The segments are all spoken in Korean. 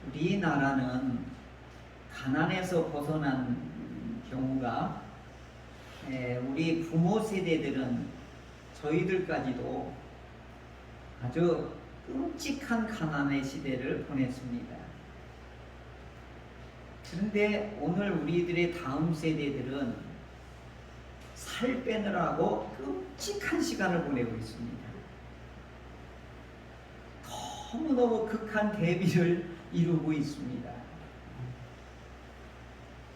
우리나라는 가난에서 벗어난 경우가 우리 부모 세대들은 저희들까지도 아주 끔찍한 가난의 시대를 보냈습니다. 그런데 오늘 우리들의 다음 세대들은 살 빼느라고 끔찍한 시간을 보내고 있습니다. 너무너무 극한 대비를 이루고 있습니다.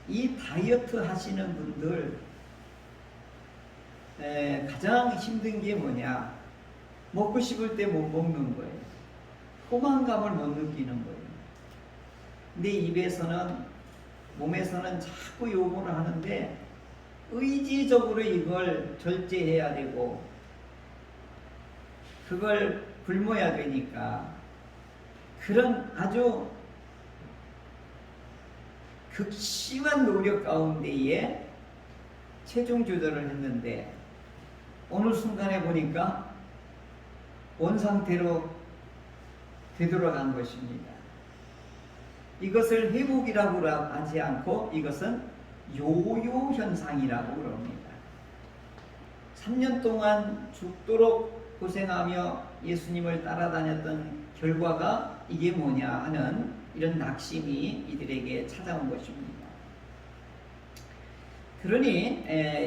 이 다이어트 하시는 분들 가장 힘든 게 뭐냐? 먹고 싶을 때 못 먹는 거예요. 포만감을 못 느끼는 거예요. 근데 입에서는, 몸에서는 자꾸 요구를 하는데 의지적으로 이걸 절제해야 되고 그걸 굶어야 되니까 그런 아주 극심한 노력 가운데에 체중 조절을 했는데 어느 순간에 보니까 원상태로 되돌아간 것입니다. 이것을 회복이라고 하지 않고 이것은 요요 현상이라고 그럽니다. 3년 동안 죽도록 고생하며 예수님을 따라다녔던 결과가 이게 뭐냐 하는 이런 낙심이 이들에게 찾아온 것입니다. 그러니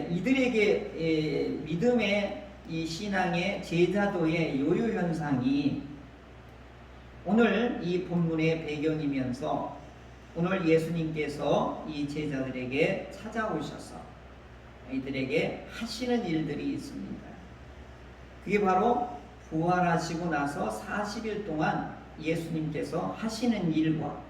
이들에게 믿음의 이 신앙의 제자도의 요요 현상이 오늘 이 본문의 배경이면서 오늘 예수님께서 이 제자들에게 찾아오셔서 이들에게 하시는 일들이 있습니다. 그게 바로 부활하시고 나서 40일 동안 예수님께서 하시는 일과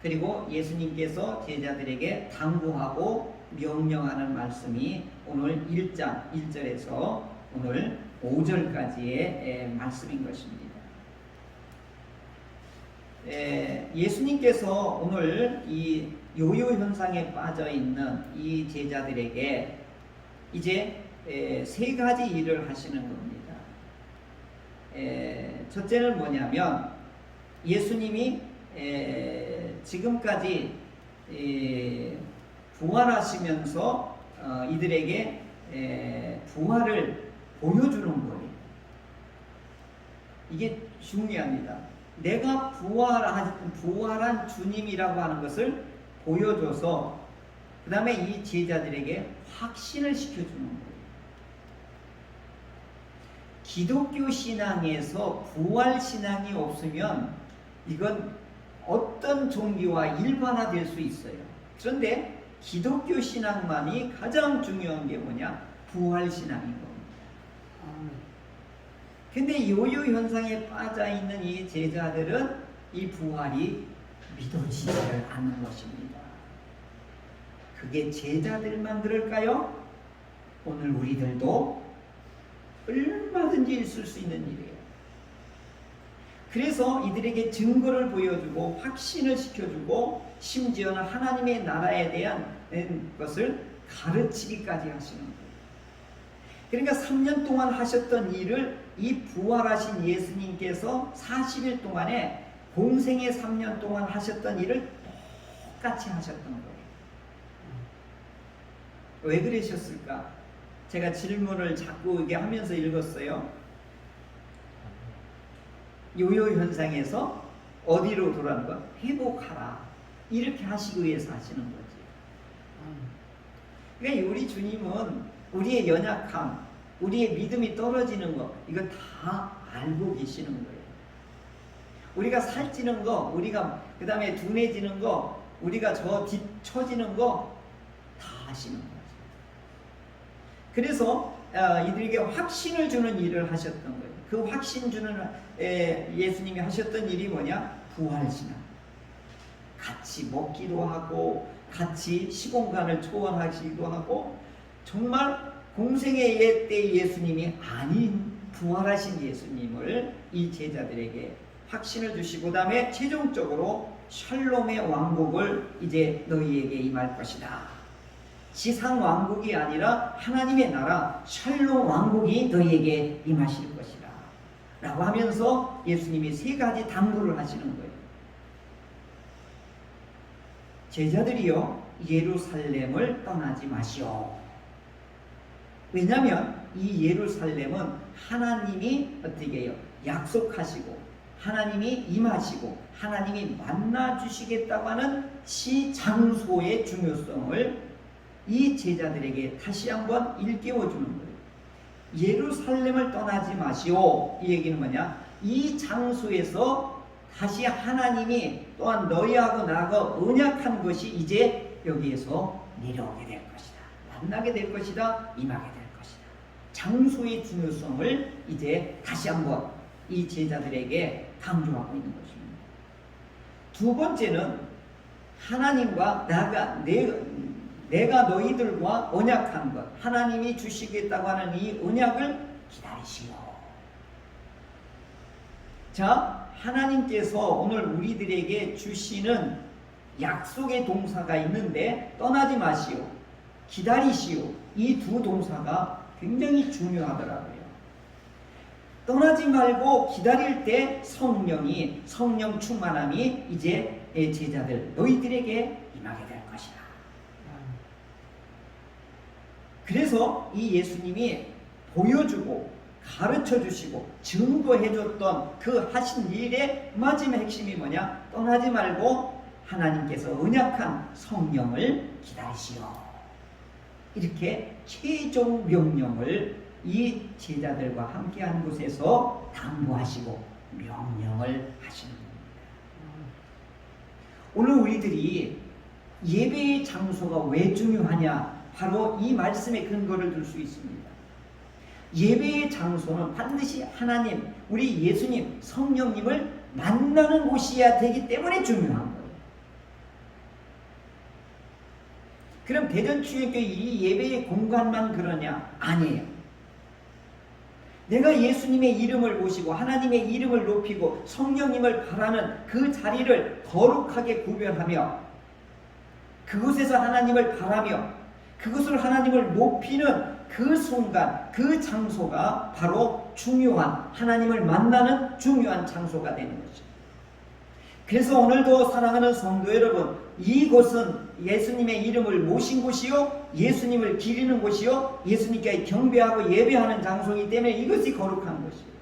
그리고 예수님께서 제자들에게 당부하고 명령하는 말씀이 오늘 1장 1절에서 오늘 5절까지의 말씀인 것입니다. 예수님께서 오늘 이 요요 현상에 빠져 있는 이 제자들에게 이제 세 가지 일을 하시는 겁니다. 첫째는 뭐냐면 예수님이 지금까지 부활하시면서 이들에게 부활을 보여주는 거예요. 이게 중요합니다. 내가 부활한 주님이라고 하는 것을 보여줘서 그 다음에 이 제자들에게 확신을 시켜주는 거예요. 기독교 신앙에서 부활 신앙이 없으면 이건 어떤 종교와 일반화될 수 있어요. 그런데 기독교 신앙만이 가장 중요한 게 뭐냐? 부활 신앙인 겁니다. 근데 요요 현상에 빠져 있는 이 제자들은 이 부활이 믿어지지를 않는 것입니다. 그게 제자들만 그럴까요? 오늘 우리들도 얼마든지 있을 수 있는 일이에요. 그래서 이들에게 증거를 보여주고 확신을 시켜주고 심지어는 하나님의 나라에 대한 것을 가르치기까지 하시는 거예요. 그러니까 3년 동안 하셨던 일을 이 부활하신 예수님께서 40일 동안에 공생의 3년 동안 하셨던 일을 똑같이 하셨던 거예요. 왜 그러셨을까? 제가 질문을 자꾸 이게 하면서 읽었어요. 요요 현상에서 어디로 돌아가는 거? 회복하라. 이렇게 하시기 위해서 하시는 거지. 그러니까 우리 주님은 우리의 연약함, 우리의 믿음이 떨어지는 거, 이거 다 알고 계시는 거예요. 우리가 살찌는 거, 우리가 그 다음에 둔해지는 거, 우리가 저 뒤처지는 거 다 아시는 거죠. 그래서 이들에게 확신을 주는 일을 하셨던 거예요. 그 확신 주는 예수님이 하셨던 일이 뭐냐? 부활신앙. 같이 먹기도 하고 같이 시공간을 초월하시기도 하고 정말 공생의 때 예수님이 아닌 부활하신 예수님을 이 제자들에게 확신을 주시고 그다음에 최종적으로 샬롬의 왕국을 이제 너희에게 임할 것이다. 지상 왕국이 아니라 하나님의 나라 샬롬 왕국이 너희에게 임하실 것이다 라고 하면서 예수님이 세 가지 당부를 하시는 거예요. 제자들이요 예루살렘을 떠나지 마시오. 왜냐하면 이 예루살렘은 하나님이 어떻게 해요? 약속하시고 하나님이 임하시고 하나님이 만나 주시겠다고 하는 장소의 중요성을 이 제자들에게 다시 한번 일깨워 주는 거예요. 예루살렘을 떠나지 마시오. 이 얘기는 뭐냐? 이 장소에서 다시 하나님이 또한 너희하고 나하고 언약한 것이 이제 여기에서 내려오게 될 것이다. 만나게 될 것이다. 임하게 될 것이다. 장소의 중요성을 이제 다시 한번 이 제자들에게 강조하고 있는 것입니다. 두 번째는 하나님과 내가 너희들과 언약한 것, 하나님이 주시겠다고 하는 이 언약을 기다리시오. 자, 하나님께서 오늘 우리들에게 주시는 약속의 동사가 있는데 떠나지 마시오, 기다리시오, 이 두 동사가 굉장히 중요하더라고요. 떠나지 말고 기다릴 때 성령 충만함이 이제 제자들 너희들에게 임하게 될 것이다. 그래서 이 예수님이 보여주고 가르쳐 주시고 증거해 줬던 그 하신 일의 마지막 핵심이 뭐냐? 떠나지 말고 하나님께서 언약한 성령을 기다리시오. 이렇게 최종 명령을 이 제자들과 함께한 곳에서 당부하시고 명령을 하시는 겁니다. 오늘 우리들이 예배의 장소가 왜 중요하냐? 바로 이 말씀에 근거를 둘 수 있습니다. 예배의 장소는 반드시 하나님, 우리 예수님, 성령님을 만나는 곳이어야 되기 때문에 중요한 거예요. 그럼 대전추인교회 이 예배의 공간만 그러냐? 아니에요. 내가 예수님의 이름을 모시고 하나님의 이름을 높이고 성령님을 바라는 그 자리를 거룩하게 구별하며 그곳에서 하나님을 바라며 그것을 하나님을 높이는 그 순간, 그 장소가 바로 중요한 하나님을 만나는 중요한 장소가 되는 것입니다. 그래서 오늘도 사랑하는 성도 여러분, 이곳은 예수님의 이름을 모신 곳이요, 예수님을 기리는 곳이요, 예수님께 경배하고 예배하는 장소이기 때문에 이것이 거룩한 것이에요.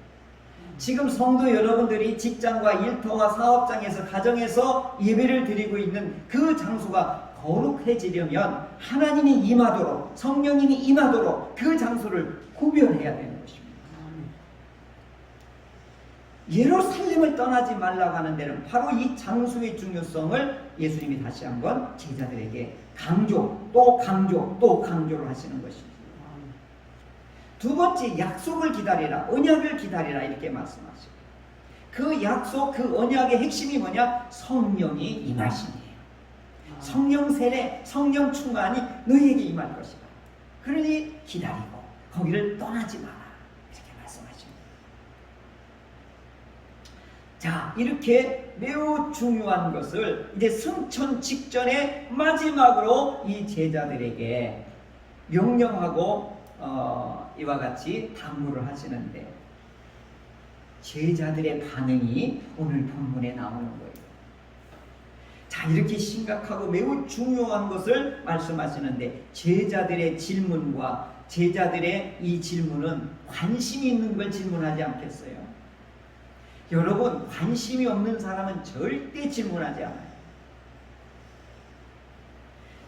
지금 성도 여러분들이 직장과 일터와 사업장에서 가정에서 예배를 드리고 있는 그 장소가 거룩해지려면 하나님이 임하도록, 성령님이 임하도록 그 장소를 구별해야 되는 것입니다. 예루살렘을 떠나지 말라고 하는 데는 바로 이 장소의 중요성을 예수님이 다시 한번 제자들에게 또 강조를 하시는 것입니다. 두 번째, 약속을 기다리라, 언약을 기다리라 이렇게 말씀하시고, 그 약속, 그 언약의 핵심이 뭐냐? 성령이 임하심이에요. 성령 세례, 성령 충만이 너희에게 임할 것이다. 그러니 기다리고 거기를 떠나지 마라 이렇게 말씀하십니다. 자, 이렇게 매우 중요한 것을 이제 승천 직전에 마지막으로 이 제자들에게 명령하고 이와 같이 당부를 하시는데, 제자들의 반응이 오늘 본문에 나오는 거예요. 자, 이렇게 심각하고 매우 중요한 것을 말씀하시는데 제자들의 질문과 제자들의 이 질문은 관심이 있는 걸 질문하지 않겠어요? 여러분, 관심이 없는 사람은 절대 질문하지 않아요.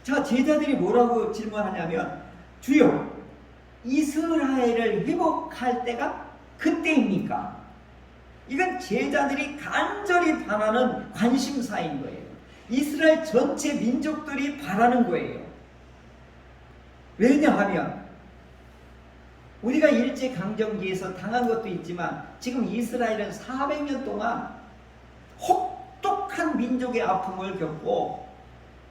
자, 제자들이 뭐라고 질문하냐면, 주여, 이스라엘을 회복할 때가 그때입니까? 이건 제자들이 간절히 바라는 관심사인 거예요. 이스라엘 전체 민족들이 바라는 거예요. 왜냐하면 우리가 일제강점기에서 당한 것도 있지만 지금 이스라엘은 400년 동안 혹독한 민족의 아픔을 겪고,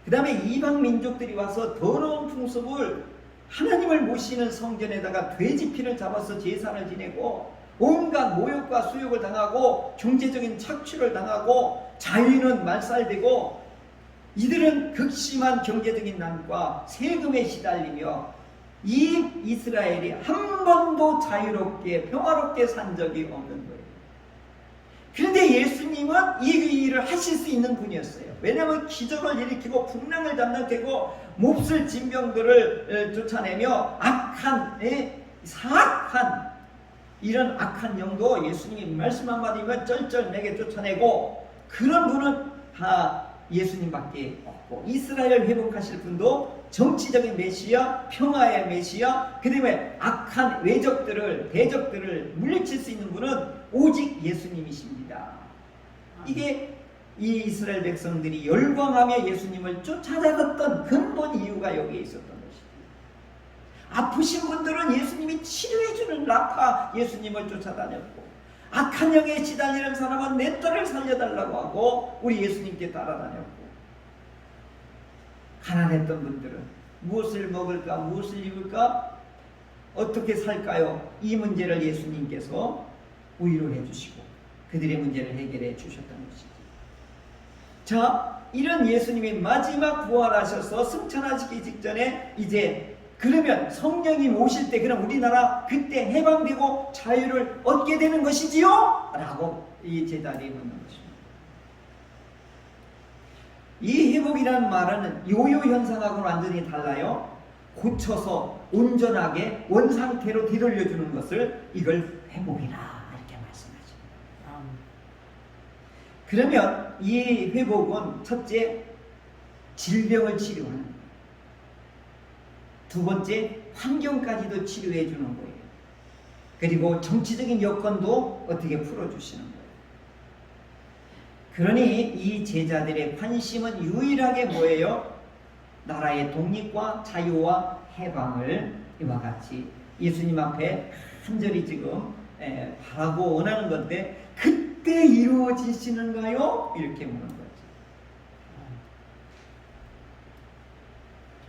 그 다음에 이방 민족들이 와서 더러운 풍습을, 하나님을 모시는 성전에다가 돼지 피를 잡아서 제사를 지내고 온갖 모욕과 수욕을 당하고 경제적인 착취를 당하고 자유는 말살되고, 이들은 극심한 경제적인 난과 세금에 시달리며 이 이스라엘이 한 번도 자유롭게 평화롭게 산 적이 없는 거예요. 그런데 예수님은 이 일을 하실 수 있는 분이었어요. 왜냐하면 기적을 일으키고 풍랑을 담당되고 몹쓸 진병들을 쫓아내며 사악한 이런 악한 영도 예수님이 말씀 한마디면 쩔쩔매게 쫓아내고, 그런 분은 다 예수님밖에 없고, 이스라엘을 회복하실 분도 정치적인 메시아, 평화의 메시아, 그 다음에 악한 외적들을, 대적들을 물리칠 수 있는 분은 오직 예수님이십니다. 이게 이 이스라엘 백성들이 열광하며 예수님을 쫓아다녔던 근본 이유가 여기에 있었던 것입니다. 아프신 분들은 예수님이 치료해주는 라파 예수님을 쫓아다녔고, 악한 영에 시달리는 사람은 내 딸을 살려달라고 하고 우리 예수님께 따라다녔고, 가난했던 분들은 무엇을 먹을까, 무엇을 입을까, 어떻게 살까요? 이 문제를 예수님께서 위로해 주시고 그들의 문제를 해결해 주셨던 것이죠. 자, 이런 예수님이 마지막 부활하셔서 승천하시기 직전에 이제 그러면 성령님 오실 때 그럼 우리나라 그때 해방되고 자유를 얻게 되는 것이지요? 라고 이 제자들이 묻는 것입니다. 이 회복이라는 말은 요요 현상하고는 완전히 달라요. 고쳐서 온전하게 원상태로 되돌려주는 것을 이걸 회복이라 이렇게 말씀하십니다. 그러면 이 회복은 첫째, 질병을 치료하는 거예요. 두 번째, 환경까지도 치료해 주는 거예요. 그리고 정치적인 여건도 어떻게 풀어주시는 거예요. 그러니 이 제자들의 관심은 유일하게 뭐예요? 나라의 독립과 자유와 해방을 이와 같이 예수님 앞에 간절히 지금 바라고 원하는 건데, 그때 이루어지시는가요? 이렇게 묻는 거죠.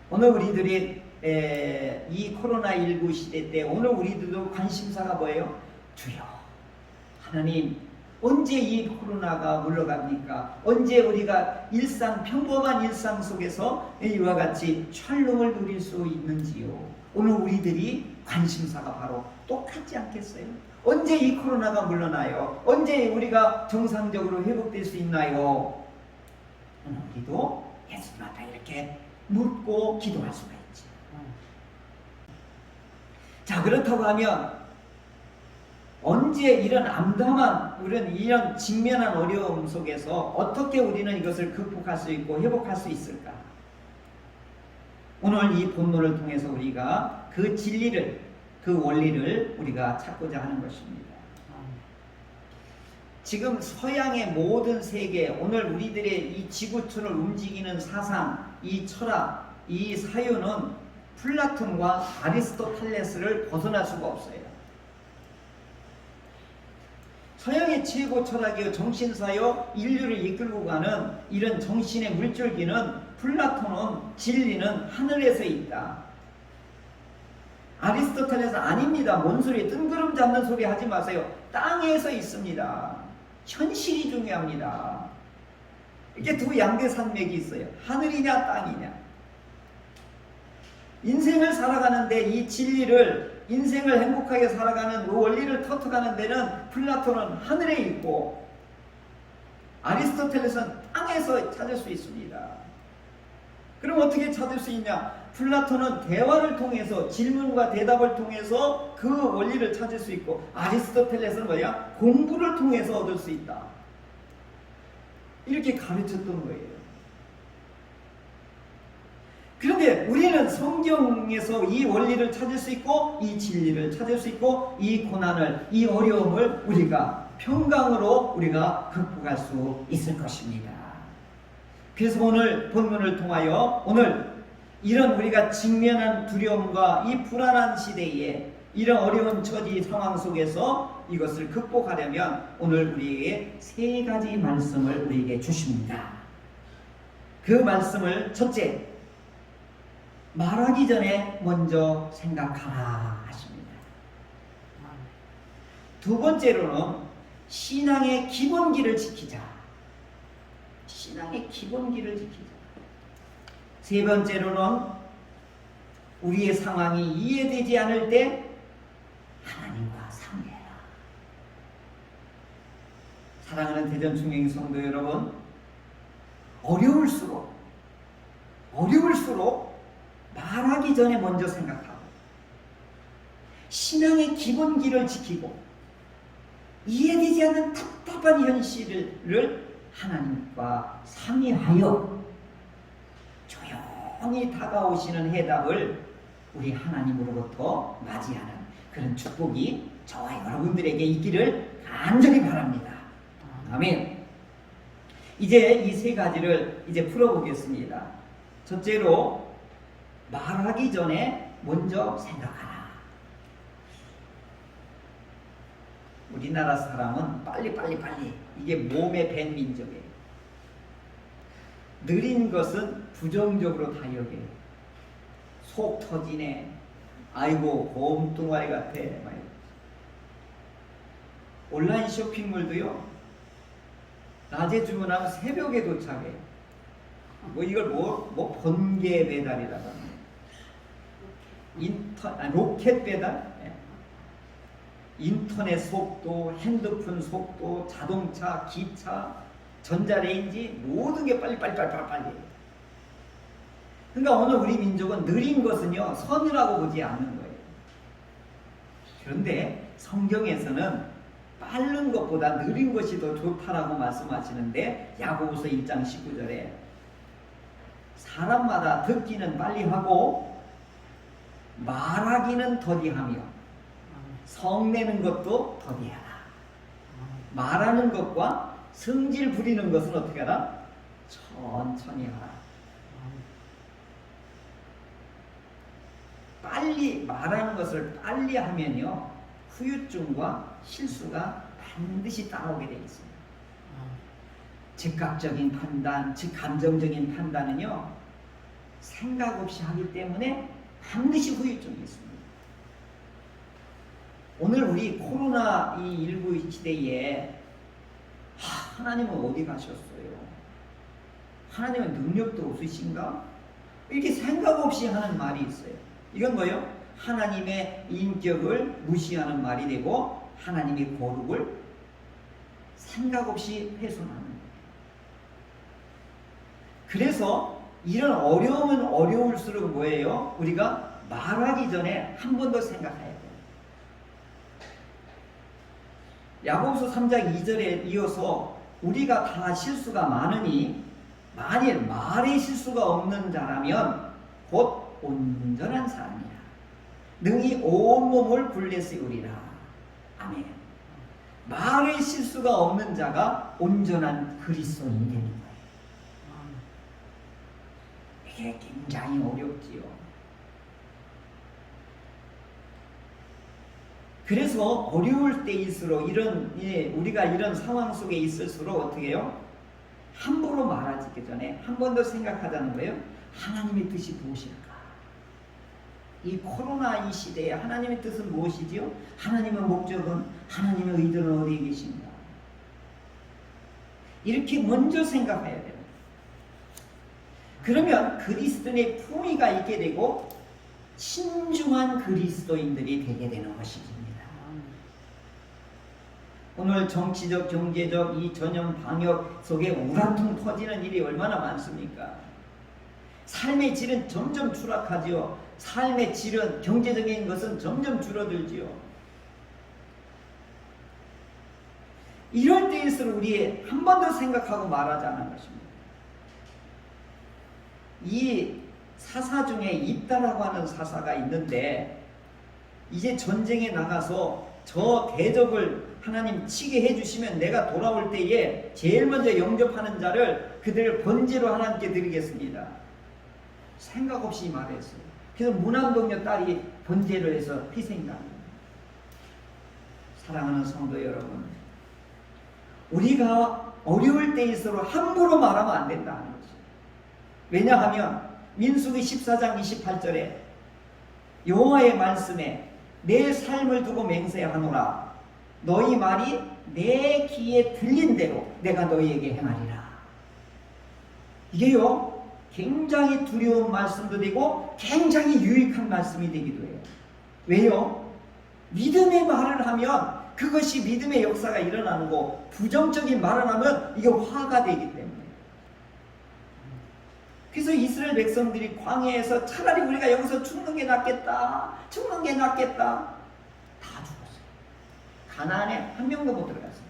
오늘 우리들이 이 코로나19 시대 때 오늘 우리들도 관심사가 뭐예요? 주여 하나님, 언제 이 코로나가 물러갑니까? 언제 우리가 평범한 일상 속에서 이와 같이 샬롬을 누릴 수 있는지요? 오늘 우리들이 관심사가 바로 똑같지 않겠어요? 언제 이 코로나가 물러나요? 언제 우리가 정상적으로 회복될 수 있나요? 오늘 우리도 예수님 앞에 이렇게 묻고 기도할 수가 있지. 자, 그렇다고 하면 언제 이런 암담한 이런 직면한 어려움 속에서 어떻게 우리는 이것을 극복할 수 있고 회복할 수 있을까? 오늘 이 본문을 통해서 우리가 그 진리를, 그 원리를 우리가 찾고자 하는 것입니다. 지금 서양의 모든 세계, 오늘 우리들의 이 지구촌을 움직이는 사상, 이 철학, 이 사유는 플라톤과 아리스토텔레스를 벗어날 수가 없어요. 서양의 최고 철학이요, 정신사요, 인류를 이끌고 가는 이런 정신의 물줄기는 플라톤은 진리는 하늘에서 있다. 아리스토텔레스는 아닙니다. 뭔 소리, 뜬구름 잡는 소리 하지 마세요. 땅에서 있습니다. 현실이 중요합니다. 이렇게 두 양대 산맥이 있어요. 하늘이냐 땅이냐. 인생을 살아가는데 이 진리를, 인생을 행복하게 살아가는 그 원리를 터득하는 데는 플라톤은 하늘에 있고 아리스토텔레스는 땅에서 찾을 수 있습니다. 그럼 어떻게 찾을 수 있냐? 플라톤은 대화를 통해서, 질문과 대답을 통해서 그 원리를 찾을 수 있고, 아리스토텔레스는 뭐야? 공부를 통해서 얻을 수 있다. 이렇게 가르쳤던 거예요. 그런데 우리는 성경에서 이 원리를 찾을 수 있고, 이 진리를 찾을 수 있고, 이 고난을, 이 어려움을 우리가 평강으로 우리가 극복할 수 있을 것입니다. 그래서 오늘 본문을 통하여 오늘 이런 우리가 직면한 두려움과 이 불안한 시대에 이런 어려운 처지 상황 속에서 이것을 극복하려면 오늘 우리에게 세 가지 말씀을 우리에게 주십니다. 그 말씀을 첫째, 말하기 전에 먼저 생각하라 하십니다. 두 번째로는 신앙의 기본기를 지키자. 신앙의 기본기를 지키자. 세 번째로는 우리의 상황이 이해되지 않을 때 하나님과 상의해라. 사랑하는 대전충행 성도 여러분, 어려울수록 말하기 전에 먼저 생각하고 신앙의 기본기를 지키고 이해되지 않는 답답한 현실을 하나님과 상의하여 조용히 다가오시는 해답을 우리 하나님으로부터 맞이하는 그런 축복이 저와 여러분들에게 있기를 간절히 바랍니다. 아멘. 이제 이 세 가지를 이제 풀어보겠습니다. 첫째로, 말하기 전에 먼저 생각하라. 우리나라 사람은 빨리 이게 몸에 밴 민족이에요. 느린 것은 부정적으로 다 여겨요. 속 터지네, 아이고 곰뚱아리 같아. 온라인 쇼핑몰도요, 낮에 주문하면 새벽에 도착해. 이걸 번개 배달이라고 합니다. 로켓 배달? 인터넷 속도, 핸드폰 속도, 자동차, 기차, 전자레인지 모든 게 빨리. 그러니까 오늘 우리 민족은 느린 것은요, 선이라고 보지 않는 거예요. 그런데 성경에서는 빠른 것보다 느린 것이 더 좋다라고 말씀하시는데, 야고보서 1장 19절에 사람마다 듣기는 빨리 하고 말하기는 더디하며 성내는 것도 더디하라. 말하는 것과 성질 부리는 것은 어떻게 하라? 천천히 하라. 빨리 말하는 것을 빨리 하면요, 후유증과 실수가 반드시 따라오게 되어 있습니다. 즉각적인 판단, 즉 감정적인 판단은요, 생각 없이 하기 때문에 반드시 후유증이 있습니다. 오늘 우리 코로나19 시대에 하나님은 어디 가셨어요? 하나님은 능력도 없으신가? 이렇게 생각 없이 하는 말이 있어요. 이건 뭐예요? 하나님의 인격을 무시하는 말이 되고 하나님의 거룩을 생각 없이 훼손하는 거예요. 그래서 이런 어려움은 어려울수록 뭐예요? 우리가 말하기 전에 한 번 더 생각해야 돼요. 야고보서 3장 2절에 이어서 우리가 다 실수가 많으니 만일 말에 실수가 없는 자라면 곧 온전한 사람이라. 능히 온몸을 굴려 세우리라. 아멘. 말에 실수가 없는 자가 온전한 그리스도인이 되는 거예요. 이게 굉장히 어렵지요. 그래서 어려울 때일수록 우리가 이런 상황 속에 있을수록 어떻게 해요? 함부로 말하기 전에 한 번 더 생각하자는 거예요. 하나님의 뜻이 무엇일까? 이 코로나 이 시대에 하나님의 뜻은 무엇이지요? 하나님의 목적은, 하나님의 의도는 어디에 계신가? 이렇게 먼저 생각해야 돼요. 그러면 그리스도인의 품위가 있게 되고 신중한 그리스도인들이 되게 되는 것입니다. 오늘 정치적, 경제적 이 전염 방역 속에 우라통 터지는 일이 얼마나 많습니까? 삶의 질은 점점 추락하지요. 삶의 질은, 경제적인 것은 점점 줄어들지요. 이럴 때일수록 우리 한 번 더 생각하고 말하자는 것입니다. 이 사사 중에 입다라고 하는 사사가 있는데, 이제 전쟁에 나가서 저 대적을 하나님 치게 해주시면 내가 돌아올 때에 제일 먼저 영접하는 자를 그들을 번제로 하나님께 드리겠습니다. 생각 없이 말했어요. 그래서 무남동녀 딸이 번제를 해서 희생당합니다. 사랑하는 성도 여러분, 우리가 어려울 때일수록 함부로 말하면 안 된다는 거죠. 왜냐하면 민수기 14장 28절에 여호와의 말씀에 내 삶을 두고 맹세하노라. 너희 말이 내 귀에 들린 대로 내가 너희에게 행하리라. 이게요, 굉장히 두려운 말씀도 되고 굉장히 유익한 말씀이 되기도 해요. 왜요? 믿음의 말을 하면 그것이 믿음의 역사가 일어나는 거. 부정적인 말을 하면 이게 화가 되기 때문에. 그래서 이스라엘 백성들이 광야에서 차라리 우리가 여기서 죽는 게 낫겠다. 죽는 게 낫겠다. 다 죽었어요. 가나안에 한 명도 못 들어갔어요.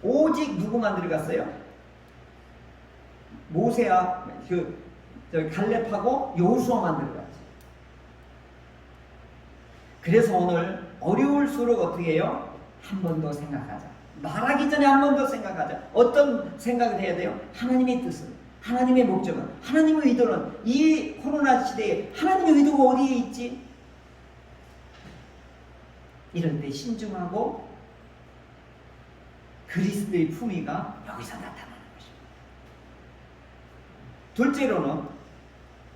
오직 누구만 들어갔어요? 모세와 갈렙하고 여호수아만 들어갔어요. 그래서 오늘 어려울수록 어떻게 해요? 한 번 더 생각하자. 말하기 전에 한 번 더 생각하자. 어떤 생각을 해야 돼요? 하나님의 뜻은, 하나님의 목적은, 하나님의 의도는, 이 코로나 시대에 하나님의 의도가 어디에 있지? 이럴 때 신중하고 그리스도의 품위가 여기서 나타나는 것입니다. 둘째로는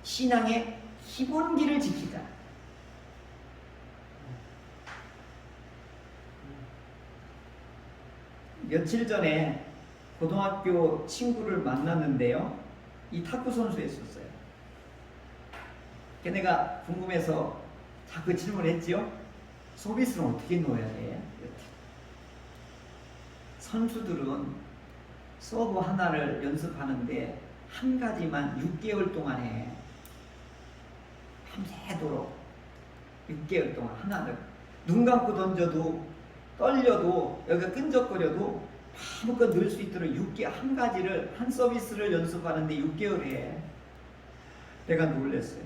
신앙의 기본기를 지키자. 며칠 전에 고등학교 친구를 만났는데요. 이 탁구 선수였었어요. 걔네가 궁금해서 자꾸 질문했지요. 서비스는 어떻게 넣어야 돼? 선수들은 서브 하나를 연습하는데 한 가지만 6개월 동안 해. 밤새도록 6개월 동안 하나를. 눈 감고 던져도 떨려도 여기가 끈적거려도 아무것도 넣을 수 있도록 6개 한 가지를 한 서비스를 연습하는데 6개월 해. 내가 놀랐어요.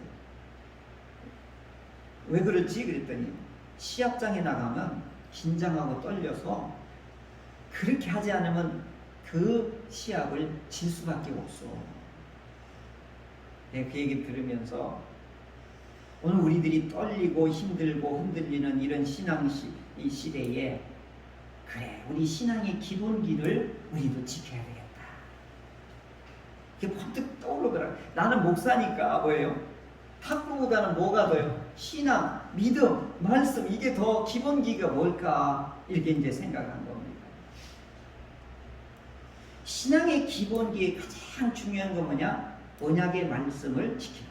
왜 그렇지? 그랬더니 시합장에 나가면 긴장하고 떨려서 그렇게 하지 않으면 그 시합을 질 수밖에 없어. 내가 그 얘기 들으면서 오늘 우리들이 떨리고 힘들고 흔들리는 이런 신앙 이 시대에 그래, 우리 신앙의 기본기를 우리도 지켜야 되겠다. 그게 번뜩 떠오르더라. 나는 목사니까 뭐예요? 탁구보다는 뭐가 더요? 신앙, 믿음, 말씀, 이게 더 기본기가 뭘까? 이렇게 이제 생각한 겁니다. 신앙의 기본기에 가장 중요한 건 뭐냐? 언약의 말씀을 지키는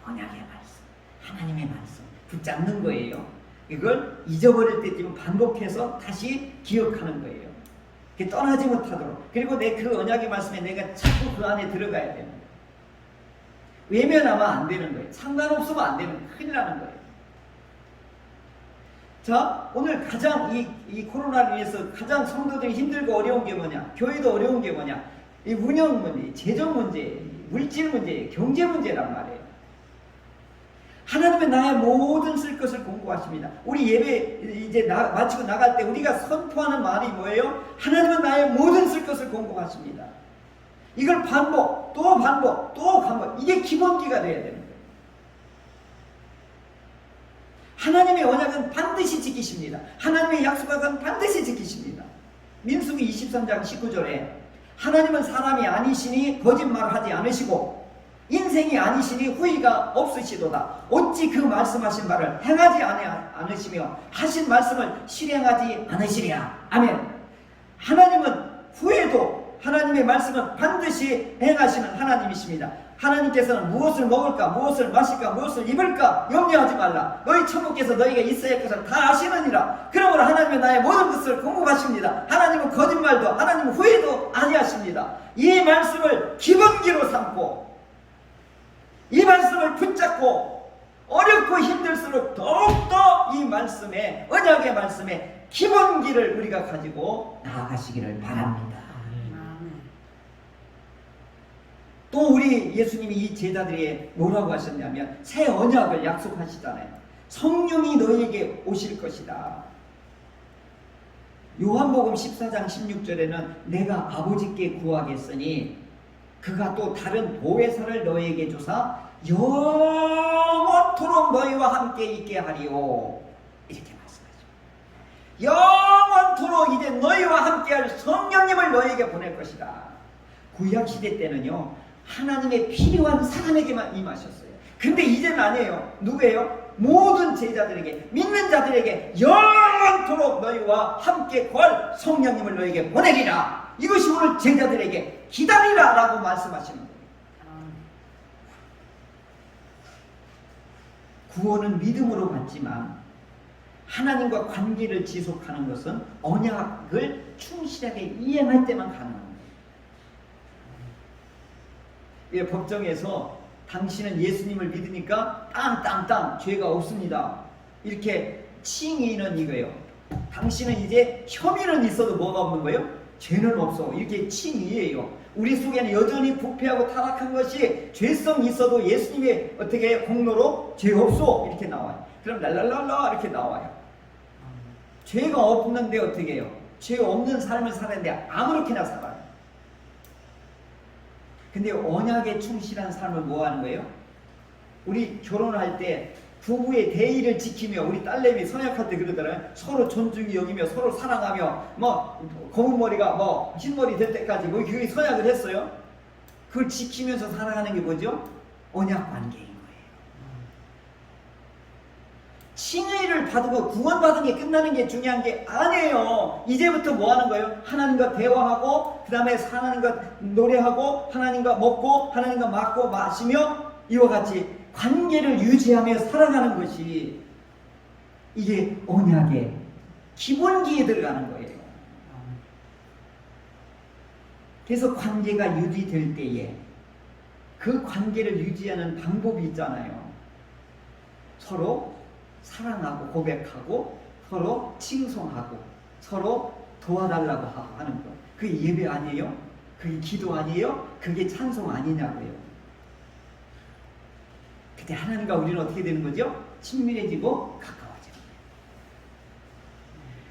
거예요. 언약의 말씀, 하나님의 말씀 붙잡는 거예요. 이걸 잊어버릴 때쯤 반복해서 다시 기억하는 거예요. 떠나지 못하도록. 그리고 내 그 언약의 말씀에 내가 자꾸 그 안에 들어가야 되는 거예요. 외면하면 안 되는 거예요. 상관없으면 안 되는 거예요. 큰일 나는 거예요. 자, 오늘 가장 이 코로나로 인해서 가장 성도들이 힘들고 어려운 게 뭐냐? 교회도 어려운 게 뭐냐? 이 운영 문제, 재정 문제, 물질 문제, 경제 문제란 말이에요. 하나님은 나의 모든 쓸 것을 공고하십니다. 우리 예배 이제 마치고 나갈 때 우리가 선포하는 말이 뭐예요? 하나님은 나의 모든 쓸 것을 공고하십니다. 이걸 반복, 또 반복, 또 반복. 이게 기본기가 돼야 되는 거예요. 하나님의 언약은 반드시 지키십니다. 하나님의 약속은 반드시 지키십니다. 민수기 23장 19절에 하나님은 사람이 아니시니 거짓말하지 않으시고 인생이 아니시니 후회가 없으시도다. 어찌 그 말씀하신 바를 행하지 않으시며 하신 말씀을 실행하지 않으시랴. 아멘. 하나님은 후회도 하나님의 말씀은 반드시 행하시는 하나님이십니다. 하나님께서는 무엇을 먹을까, 무엇을 마실까, 무엇을 입을까 염려하지 말라. 너희 천국께서 너희가 있어야 할 것을 다 아시느니라. 그러므로 하나님은 나의 모든 것을 공급하십니다. 하나님은 거짓말도 하나님은 후회도 아니하십니다. 이 말씀을 기본기로 삼고 이 말씀을 붙잡고 어렵고 힘들수록 더욱더 이 말씀에, 언약의 말씀에 기본기를 우리가 가지고 나아가시기를 바랍니다. 또 우리 예수님이 이 제자들에게 뭐라고 하셨냐면 새 언약을 약속하시잖아요. 성령이 너희에게 오실 것이다. 요한복음 14장 16절에는 내가 아버지께 구하겠으니 그가 또 다른 보혜사를 너희에게 주사 영원토록 너희와 함께 있게 하리오. 이렇게 말씀하죠. 영원토록 이제 너희와 함께할 성령님을 너희에게 보낼 것이다. 구약시대 때는요 하나님의 필요한 사람에게만 임하셨어요. 근데 이제는 아니에요. 누구예요? 모든 제자들에게, 믿는 자들에게 영원토록 너희와 함께 구할 성령님을 너희에게 보내리라. 이것이 오늘 제자들에게 기다리라 라고 말씀하시는 거예요. 구원은 믿음으로 받지만 하나님과 관계를 지속하는 것은 언약을 충실하게 이행할 때만 가능한 거예요. 예, 법정에서 당신은 예수님을 믿으니까 땅땅땅 죄가 없습니다. 이렇게 칭의는 이거예요. 당신은 이제 혐의는 있어도 뭐가 없는 거예요? 죄는 없어. 이렇게 칭의예요. 우리 속에는 여전히 부패하고 타락한 것이 죄성이 있어도 예수님의 어떻게 공로로 죄 없어 이렇게 나와요. 그럼 랄랄랄라 이렇게 나와요. 죄가 없는데 어떻게 해요? 죄 없는 삶을 살았는데 아무렇게나 살아요. 근데 언약에 충실한 삶을 뭐 하는 거예요? 우리 결혼할 때 부부의 대의를 지키며, 우리 딸내미 선약할 때 그러잖아요. 서로 존중히 여기며 서로 사랑하며 뭐 검은 머리가 뭐 흰머리 될 때까지 뭐 그게 선약을 했어요. 그걸 지키면서 살아가는 게 뭐죠? 언약 관계인 거예요. 칭의를 받고 구원받은 게 끝나는 게 중요한 게 아니에요. 이제부터 뭐 하는 거예요? 하나님과 대화하고, 그 다음에 하나님과 노래하고, 하나님과 먹고, 하나님과 맞고 마시며, 이와 같이 관계를 유지하며 살아가는 것이 이게 언약의 기본기에 들어가는 거예요. 그래서 관계가 유지될 때에 그 관계를 유지하는 방법이 있잖아요. 서로 사랑하고 고백하고 서로 칭송하고 서로 도와달라고 하는 거. 그게 예배 아니에요? 그게 기도 아니에요? 그게 찬송 아니냐고요. 그때 하나님과 우리는 어떻게 되는 거죠? 친밀해지고 가까워지는 거예요.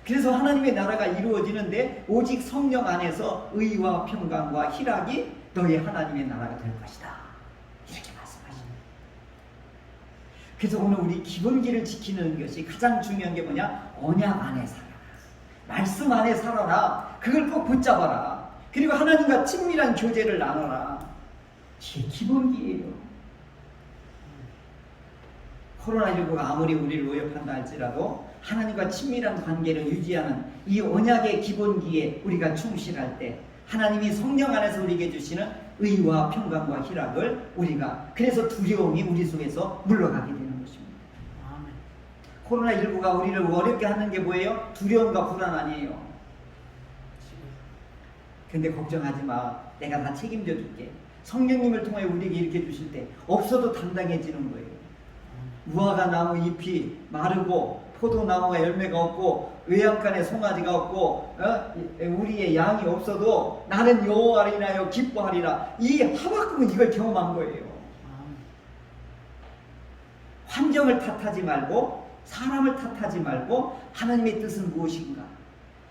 그래서 하나님의 나라가 이루어지는데 오직 성령 안에서 의와 평강과 희락이 너의 하나님의 나라가 될 것이다. 이렇게 말씀하십니다. 그래서 오늘 우리 기본기를 지키는 것이 가장 중요한 게 뭐냐? 언약 안에 살아라. 말씀 안에 살아라. 그걸 꼭 붙잡아라. 그리고 하나님과 친밀한 교제를 나눠라. 이게 기본기예요. 코로나19가 아무리 우리를 위협한다 할지라도 하나님과 친밀한 관계를 유지하는 이 언약의 기본기에 우리가 충실할 때 하나님이 성령 안에서 우리에게 주시는 의와 평강과 희락을 우리가, 그래서 두려움이 우리 속에서 물러가게 되는 것입니다. 코로나19가 우리를 어렵게 하는 게 뭐예요? 두려움과 불안 아니에요. 근데 걱정하지 마. 내가 다 책임져 줄게. 성령님을 통해 우리에게 이렇게 주실 때 없어도 당당해지는 거예요. 무화과 나무 잎이 마르고 포도나무가 열매가 없고 외양간에 송아지가 없고 우리의 양이 없어도 나는 여호와를 인하여 기뻐하리라. 이 하박국은 이걸 경험한 거예요. 환경을 탓하지 말고 사람을 탓하지 말고 하나님의 뜻은 무엇인가,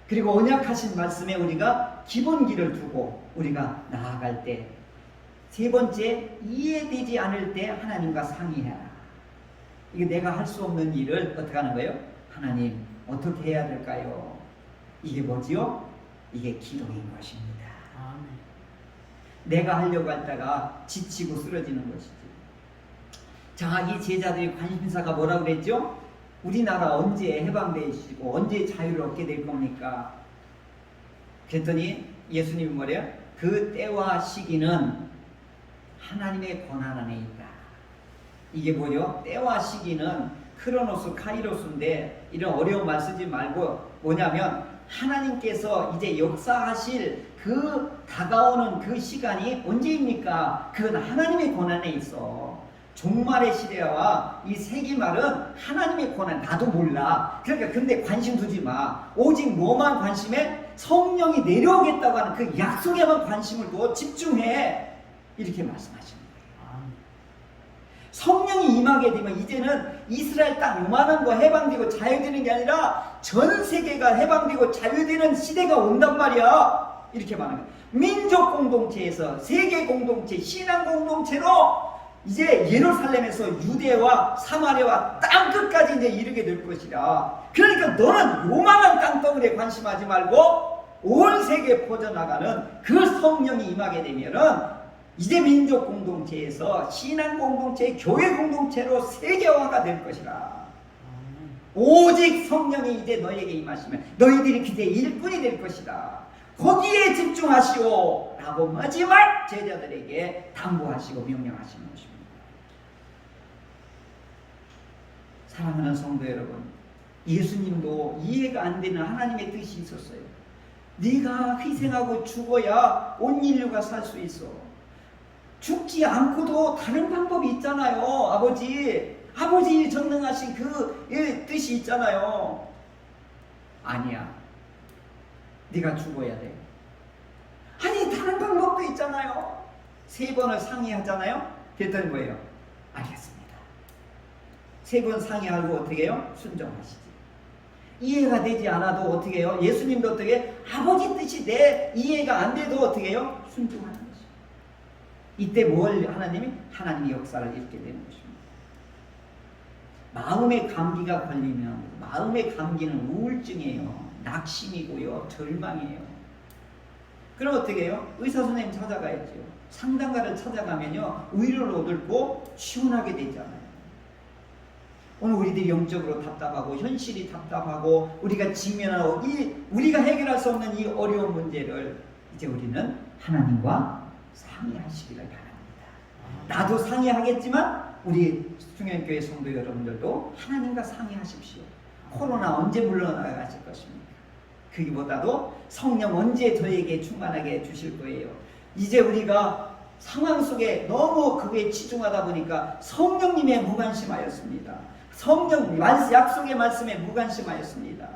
그리고 언약하신 말씀에 우리가 기본기를 두고 우리가 나아갈 때, 세 번째, 이해되지 않을 때 하나님과 상의해라. 이게 내가 할 수 없는 일을 어떻게 하는 거예요? 하나님 어떻게 해야 될까요? 이게 뭐지요? 이게 기도인 것입니다. 아멘. 내가 하려고 했다가 지치고 쓰러지는 것이지. 자기 제자들의 관심사가 뭐라고 그랬죠? 우리나라 언제 해방되시고 언제 자유를 얻게 될 겁니까? 그랬더니 예수님이 뭐래요? 그 때와 시기는 하나님의 권한 안에 있다. 이게 뭐죠? 때와 시기는 크로노스, 카이로스인데 이런 어려운 말 쓰지 말고 뭐냐면 하나님께서 이제 역사하실 그 다가오는 그 시간이 언제입니까? 그건 하나님의 권한에 있어. 종말의 시대와 이 세기말은 하나님의 권한, 나도 몰라. 그러니까 근데 관심 두지 마. 오직 뭐만 관심해? 성령이 내려오겠다고 하는 그 약속에만 관심을 두어 집중해. 이렇게 말씀하십니다. 성령이 임하게 되면 이제는 이스라엘 땅 요만한 거 해방되고 자유되는 게 아니라 전 세계가 해방되고 자유되는 시대가 온단 말이야. 이렇게 말하는 거야. 민족 공동체에서 세계 공동체, 신앙 공동체로 이제 예루살렘에서 유대와 사마리아와 땅끝까지 이제 이르게 될 것이라. 그러니까 너는 요만한 땅덩어리에 관심하지 말고 온 세계에 퍼져나가는 그 성령이 임하게 되면은 이제 민족 공동체에서 신앙 공동체, 교회 공동체로 세계화가 될 것이라. 오직 성령이 이제 너에게 임하시면 너희들이 그때 일꾼이 될 것이다. 거기에 집중하시오 라고 마지막 제자들에게 당부하시고 명령하시는 것입니다. 사랑하는 성도 여러분, 예수님도 이해가 안 되는 하나님의 뜻이 있었어요. 네가 희생하고 죽어야 온 인류가 살 수 있어. 죽지 않고도 다른 방법이 있잖아요. 아버지 전능하신 그 뜻이 있잖아요. 아니야, 네가 죽어야 돼. 아니, 다른 방법도 있잖아요. 3번을 상의하잖아요. 그랬더니 뭐예요? 알겠습니다. 3번 상의하고 어떻게 해요? 순종하시지. 이해가 되지 않아도 어떻게 해요? 예수님도 어떻게 아버지 뜻이 내 이해가 안 돼도 어떻게 해요? 순종하는 것이죠. 이때 하나님의 역사를 읽게 되는 것입니다. 마음의 감기가 걸리면, 마음의 감기는 우울증이에요. 낙심이고요. 절망이에요. 그럼 어떻게 해요? 의사 선생님 찾아가야죠. 상담가를 찾아가면요, 위로를 얻고 시원하게 되잖아요. 오늘 우리들이 영적으로 답답하고 현실이 답답하고 우리가 직면하고 우리가 해결할 수 없는 이 어려운 문제를 이제 우리는 하나님과 상의하시기를 바랍니다. 나도 상의하겠지만 우리 중현교회 성도 여러분들도 하나님과 상의하십시오. 코로나 언제 물러나가실 것입니까? 그기보다도 성령 언제 저에게 충만하게 주실 거예요. 이제 우리가 상황 속에 너무 그게 치중하다 보니까 성령님의 무관심하였습니다. 성령 약속의 말씀에 무관심하였습니다.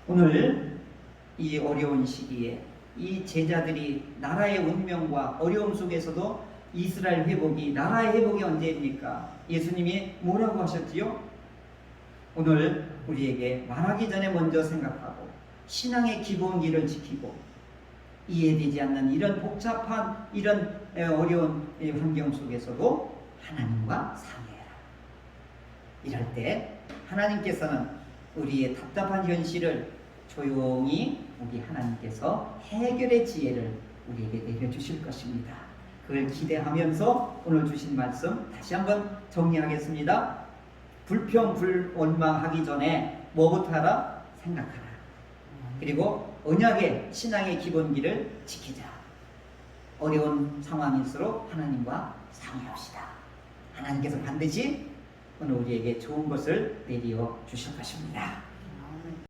오늘 이 어려운 시기에 이 제자들이 나라의 운명과 어려움 속에서도 이스라엘 회복이, 나라의 회복이 언제입니까? 예수님이 뭐라고 하셨지요? 오늘 우리에게 말하기 전에 먼저 생각하고 신앙의 기본기를 지키고 이해되지 않는 이런 복잡한 이런 어려운 환경 속에서도 하나님과 상의해라. 이럴 때 하나님께서는 우리의 답답한 현실을 조용히 우리 하나님께서 해결의 지혜를 우리에게 내려주실 것입니다. 그걸 기대하면서 오늘 주신 말씀 다시 한번 정리하겠습니다. 불평불원망하기 전에 뭐부터 하라? 생각하라. 그리고 언약의 신앙의 기본기를 지키자. 어려운 상황일수록 하나님과 상의합시다. 하나님께서 반드시 오늘 우리에게 좋은 것을 내리어 주실 것입니다.